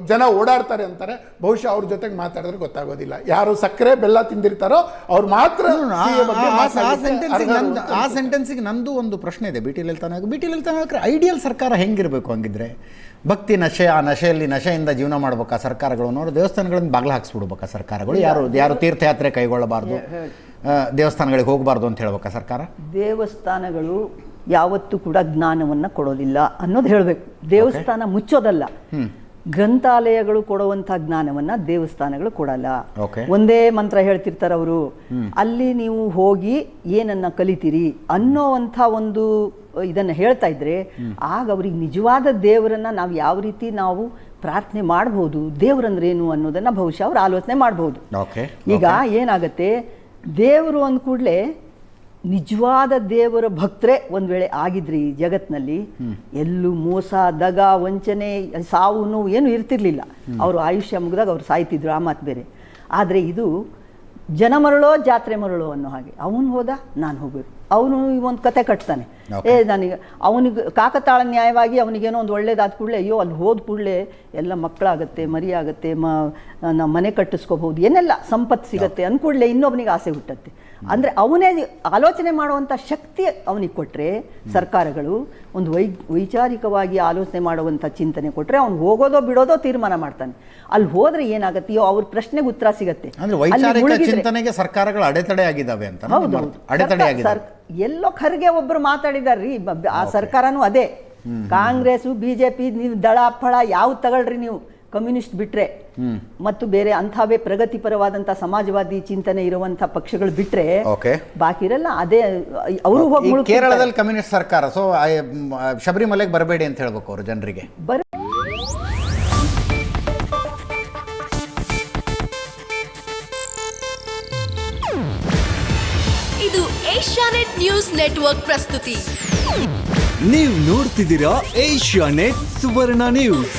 ಜನ ಓಡಾಡ್ತಾರೆ ಅಂತಾರೆ. ಬಹುಶಃ ಅವ್ರ ಜೊತೆಗೆ ಮಾತಾಡಿದ್ರೆ ಗೊತ್ತಾಗೋದಿಲ್ಲ. ಯಾರು ಸಕ್ಕರೆ ಬೆಲ್ಲ ತಿಂದಿರ್ತಾರೋ ಅವ್ರು ಮಾತ್ರ. ಆ ಸೆಂಟೆನ್ಸಿಗೆ ನಂದು ಒಂದು ಪ್ರಶ್ನೆ ಇದೆ. ಬಿ ಟಿ ಲಲಿತಾನಾಯಕರ ಐಡಿಯಲ್ ಸರ್ಕಾರ ಹೆಂಗಿರಬೇಕು ಹಂಗಿದ್ರೆ? ಭಕ್ತಿ ನಶೆ, ಆ ನಶೆಯಲ್ಲಿ ನಶೆಯಿಂದ ಜೀವನ ಮಾಡ್ಬೇಕಾ ಸರ್ಕಾರಗಳು? ನೋಡಿ, ದೇವಸ್ಥಾನಗಳಿಂದ ಬಾಗಿಲು ಹಾಕ್ಸ್ಬಿಡ್ಬೇಕಾ ಸರ್ಕಾರಗಳು? ಯಾರು ತೀರ್ಥಯಾತ್ರೆ ಕೈಗೊಳ್ಳಬಾರ್ದು, ದೇವಸ್ಥಾನಗಳಿಗೆ ಹೋಗಬಾರ್ದು ಅಂತ ಹೇಳ್ಬೇಕಾ ಸರ್ಕಾರ? ದೇವಸ್ಥಾನಗಳು ಯಾವತ್ತೂ ಕೂಡ ಜ್ಞಾನವನ್ನು ಕೊಡೋದಿಲ್ಲ ಅನ್ನೋದು ಹೇಳಬೇಕು. ದೇವಸ್ಥಾನ ಮುಚ್ಚೋದಲ್ಲ, ಗ್ರಂಥಾಲಯಗಳು ಕೊಡುವಂಥ ಜ್ಞಾನವನ್ನು ದೇವಸ್ಥಾನಗಳು ಕೊಡಲ್ಲ. ಒಂದೇ ಮಂತ್ರ ಹೇಳ್ತಿರ್ತಾರೆ ಅವರು. ಅಲ್ಲಿ ನೀವು ಹೋಗಿ ಏನನ್ನ ಕಲಿತೀರಿ ಅನ್ನೋವಂಥ ಒಂದು ಇದನ್ನು ಹೇಳ್ತಾ ಇದ್ರೆ ಆಗ ಅವ್ರಿಗೆ ನಿಜವಾದ ದೇವರನ್ನ ನಾವು ಯಾವ ರೀತಿ ನಾವು ಪ್ರಾರ್ಥನೆ ಮಾಡ್ಬೋದು, ದೇವ್ರಂದ್ರೇನು ಅನ್ನೋದನ್ನ ಬಹುಶಃ ಅವ್ರು ಆಲೋಚನೆ ಮಾಡ್ಬೋದು. ಈಗ ಏನಾಗತ್ತೆ, ದೇವರು ಅಂದ ಕೂಡಲೇ ನಿಜವಾದ ದೇವರ ಭಕ್ತರೇ ಒಂದು ವೇಳೆ ಆಗಿದ್ರಿ ಈ ಜಗತ್ನಲ್ಲಿ, ಎಲ್ಲೂ ಮೋಸ, ದಗ, ವಂಚನೆ, ಸಾವು ನೋವು ಏನು ಇರ್ತಿರ್ಲಿಲ್ಲ. ಅವರು ಆಯುಷ್ಯ ಮುಗಿದಾಗ ಅವ್ರು ಸಾಯ್ತಿದ್ರು, ಆ ಮಾತು ಬೇರೆ. ಆದರೆ ಇದು ಜನ ಮರಳೋ ಜಾತ್ರೆ ಮರಳೋ ಅನ್ನೋ ಹಾಗೆ. ಅವನು ಹೋದ, ನಾನು ಹೋಗ್ಬೇಕು. ಅವನು ಒಂದು ಕತೆ ಕಟ್ತಾನೆ, ನನಗೆ ಅವನಿಗೆ ಕಾಕತಾಳ ನ್ಯಾಯವಾಗಿ ಅವನಿಗೇನೋ ಒಂದು ಒಳ್ಳೇದಾದ ಕೂಡಲೇ ಅಯ್ಯೋ ಅಲ್ಲಿ ಹೋದ ಕೂಡಲೇ ಎಲ್ಲ ಮಕ್ಕಳಾಗತ್ತೆ, ಮರಿ ಆಗತ್ತೆ, ನಮ್ಮ ಮನೆ ಕಟ್ಟಿಸ್ಕೋಬಹುದು, ಏನೆಲ್ಲ ಸಂಪತ್ತು ಸಿಗತ್ತೆ ಅಂದ್ಕೂಡಲೇ ಇನ್ನೊಬ್ಬನಿಗೆ ಆಸೆ ಹುಟ್ಟತ್ತೆ. ಅಂದರೆ ಅವನೇ ಆಲೋಚನೆ ಮಾಡುವಂಥ ಶಕ್ತಿ ಅವನಿಗೆ ಕೊಟ್ಟರೆ, ಸರ್ಕಾರಗಳು ಒಂದು ವೈಚಾರಿಕವಾಗಿ ಆಲೋಚನೆ ಮಾಡುವಂಥ ಚಿಂತನೆ ಕೊಟ್ಟರೆ ಅವ್ನು ಹೋಗೋದೋ ಬಿಡೋದೋ ತೀರ್ಮಾನ ಮಾಡ್ತಾನೆ. ಅಲ್ಲಿ ಹೋದ್ರೆ ಏನಾಗತ್ತೆಯೋ ಅವ್ರ ಪ್ರಶ್ನೆಗೆ ಉತ್ತರ ಸಿಗತ್ತೆ. ಚಿಂತನೆಗೆ ಸರ್ಕಾರಗಳು ಅಡೆತಡೆ ಆಗಿದ್ದಾವೆ ಅಂತ. ಎಲ್ಲೋ ಖರ್ಗೆ ಒಬ್ರು ಮಾತಾಡಿದಾರ್ರಿ, ಆ ಸರ್ಕಾರನೂ ಅದೇ. ಕಾಂಗ್ರೆಸ್, ಬಿಜೆಪಿ, ನೀವು ದಳ ಫಳ ಯಾವ ತಗೊಳ್ರಿ ನೀವು, ಕಮ್ಯುನಿಸ್ಟ್ ಬಿಟ್ರೆ ಮತ್ತು ಬೇರೆ ಅಂಥವೇ ಪ್ರಗತಿಪರವಾದಂಥ ಸಮಾಜವಾದಿ ಚಿಂತನೆ ಇರುವಂಥ ಪಕ್ಷಗಳು ಬಿಟ್ರೆ ಬಾಕಿ ಇರಲ್ಲ. ಅದೇ ಅವರು ಹೋಗಿ ಕೇರಳದಲ್ಲಿ ಕಮ್ಯುನಿಸ್ಟ್ ಸರ್ಕಾರ. ಸೊ ಶಬರಿಮಲೆಗೆ ಬರಬೇಡಿ ಅಂತ ಹೇಳ್ಬೇಕು ಅವರು ಜನರಿಗೆ. ಇದು ಏಷ್ಯಾನೆಟ್ ನ್ಯೂಸ್ ನೆಟ್ವರ್ಕ್ ಪ್ರಸ್ತುತಿ. ನೀವು ನೋಡ್ತಿದ್ದೀರಾ ಏಷ್ಯಾನೆಟ್ ಸುವರ್ಣ ನ್ಯೂಸ್.